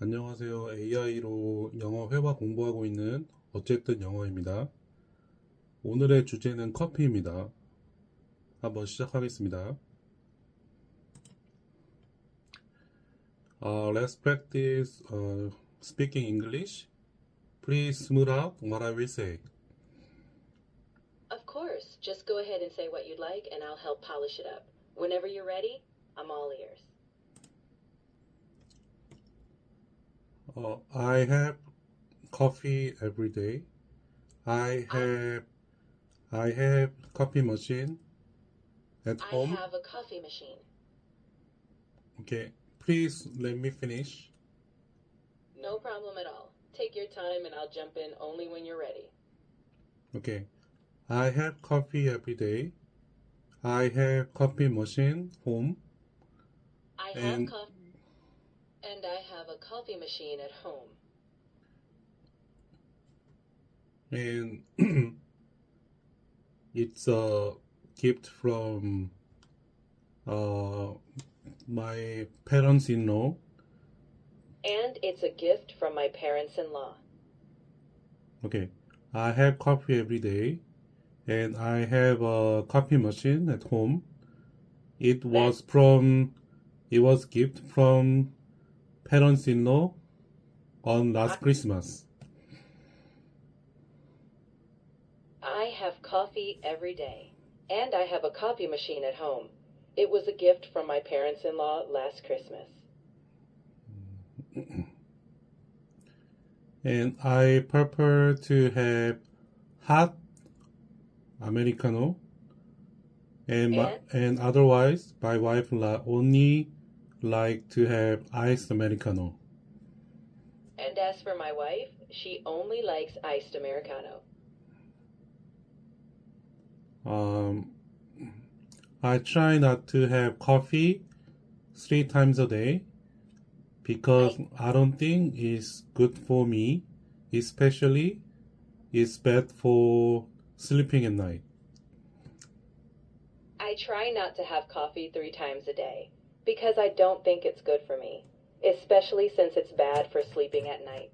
안녕하세요. AI로 영어 회화 공부하고 있는 어쨌든 영어입니다. 오늘의 주제는 커피입니다. 한번 시작하겠습니다. Let's practice speaking English. Please smooth out what I will say. Of course. Just go ahead and say what you'd like, and I'll help polish it up. Whenever you're ready, I'm all ears. I have coffee every day. I have coffee machine at I home. have a coffee machine. Okay, please let me finish. No problem at all. Take your time, and I'll jump in only when you're ready. Okay, I have coffee every day. I have coffee machine home. I have And coffee, and I have a coffee machine at home. and it's a gift from my parents-in-law. And it's a gift from my parents-in-law. Okay, I have coffee every day, and I have a coffee machine at home. It was gift from parents-in-law on last Christmas. I have coffee every day, and I have a coffee machine at home. It was a gift from my parents-in-law last Christmas. And I prefer to have hot Americano, and otherwise my wife only like to have iced Americano. And as for my wife, she only likes iced Americano. I try not to have coffee 3 times a day because I don't think it's good for me, especially it's bad for sleeping at night. I try not to have coffee 3 times a day because I don't think it's good for me, especially since it's bad for sleeping at night.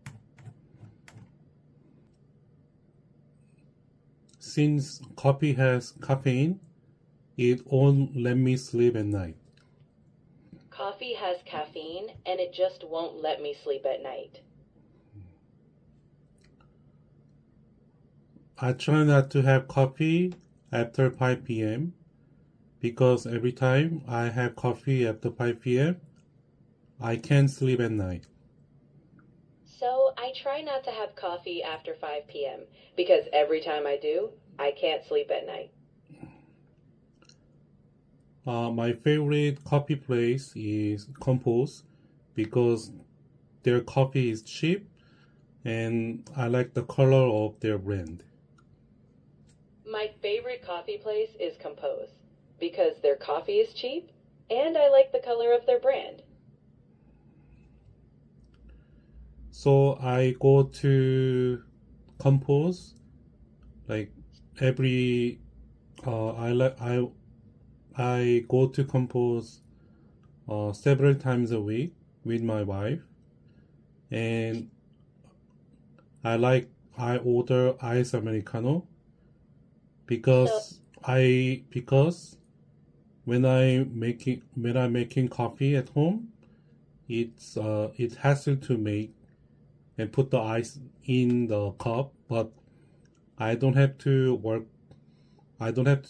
Since coffee has caffeine, it won't let me sleep at night. Coffee has caffeine, and it just won't let me sleep at night. I try not to have coffee after 5 p.m. because every time I have coffee after 5 p.m., I can't sleep at night. So I try not to have coffee after 5 p.m. because every time I do, I can't sleep at night. My favorite coffee place is Compose because their coffee is cheap and I like the color of their brand. My favorite coffee place is Compose because their coffee is cheap and I like the color of their brand. So I go to Compose like every I go to Compose several times a week with my wife, and I order iced Americano because when I'm making coffee at home, it hassle to make and put the ice in the cup, but I don't have to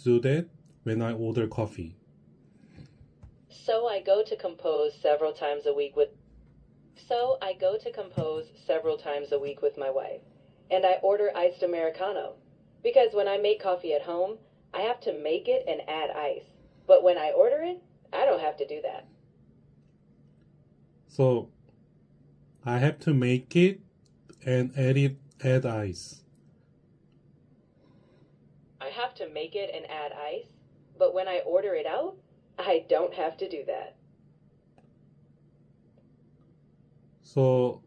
do that when I order coffee. So I go to Compose several times a week with my wife, and I order iced Americano because when I make coffee at home, I have to make it and add ice. But when I order it, I don't have to do that. So I have to make it and add ice. I have to make it and add ice, but when I order it out, I don't have to do that. So,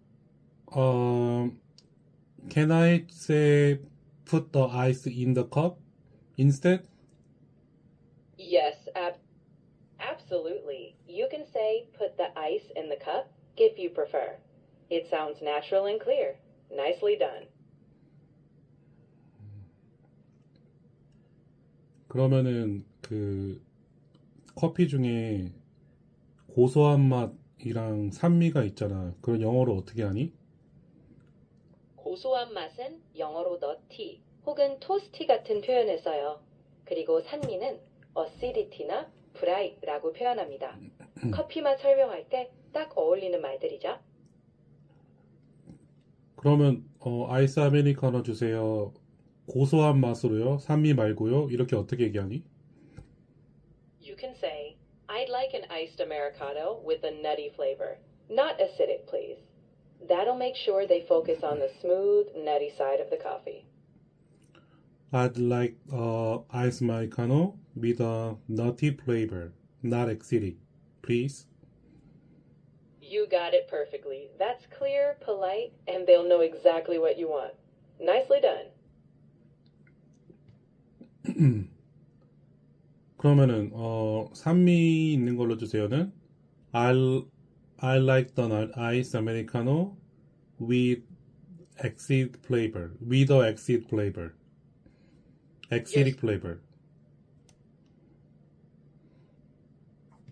can I say put the ice in the cup instead? Yes, absolutely. You can say put the ice in the cup if you prefer. It sounds natural and clear. Nicely done. 그러면은 그 커피 중에 고소한 맛이랑 산미가 있잖아. 그런 영어로 어떻게 하니? 고소한 맛은 영어로 nutty 혹은 toasty 같은 표현을 써요. 그리고 산미는 acidity나 bride라고 표현합니다. 커피 맛 설명할 때 딱 어울리는 말들이죠. 그러면 아이스 아메리카노 주세요. 고소한 맛으로요. 산미 말고요. 이렇게 어떻게 얘기하니? You can say, I'd like an iced Americano with a nutty flavor. Not acidic, please. That'll make sure they focus on the smooth, nutty side of the coffee. I'd like ice americano with a nutty flavor, not acidic, please. You got it perfectly. That's clear, polite, and they'll know exactly what you want. Nicely done. 그러면은 산미 있는 걸로 주세요는 I like the ice americano with acid flavor, with a acid flavor, acidic flavor.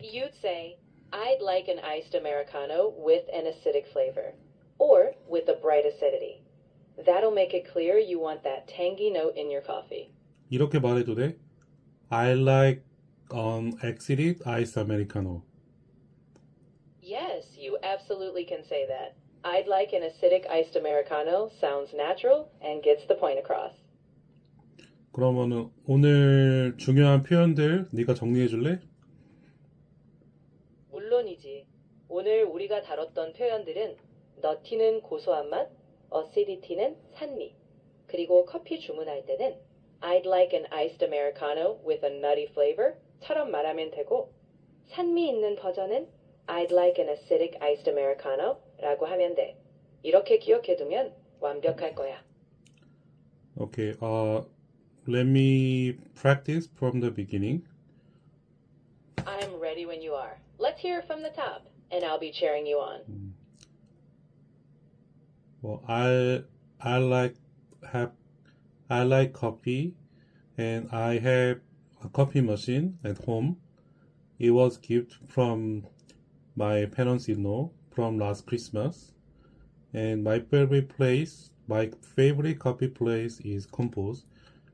You'd say, I'd like an iced Americano with an acidic flavor, or with a bright acidity. That'll make it clear you want that tangy note in your coffee. 이렇게 말해도 돼? I like an acidic ice americano. Yes, you absolutely can say that. I'd like an acidic iced Americano sounds natural and gets the point across. 그러면은 오늘 중요한 표현들 네가 정리해 줄래? 물론이지. 오늘 우리가 다뤘던 표현들은 nutty는 고소한 맛, acidity는 산미, 그리고 커피 주문할 때는 I'd like an iced Americano with a nutty flavor 처럼 말하면 되고 산미 있는 버전은 I'd like an acidic iced Americano 라고 하면 돼. 이렇게 기억해두면 완벽할 거야. Okay, let me practice from the beginning. I'm ready when you are. Let's hear it from the top, and I'll be cheering you on. Well, I like coffee, and I have a coffee machine at home. It was gift from my parents-in-law from last Christmas, and my favorite coffee place is Compose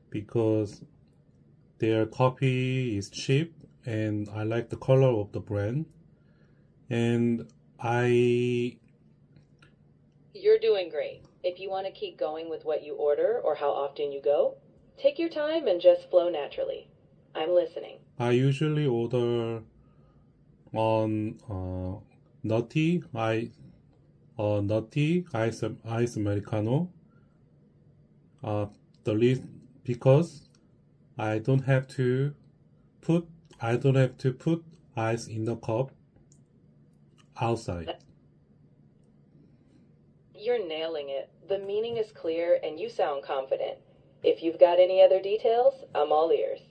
because their coffee is cheap and I like the color of the brand. And You're doing great. If you want to keep going with what you order or how often you go, take your time and just flow naturally. I'm listening. I usually order on nutty ice americano. The least because I don't have to put ice in the cup outside. You're nailing it. The meaning is clear and you sound confident. If you've got any other details, I'm all ears.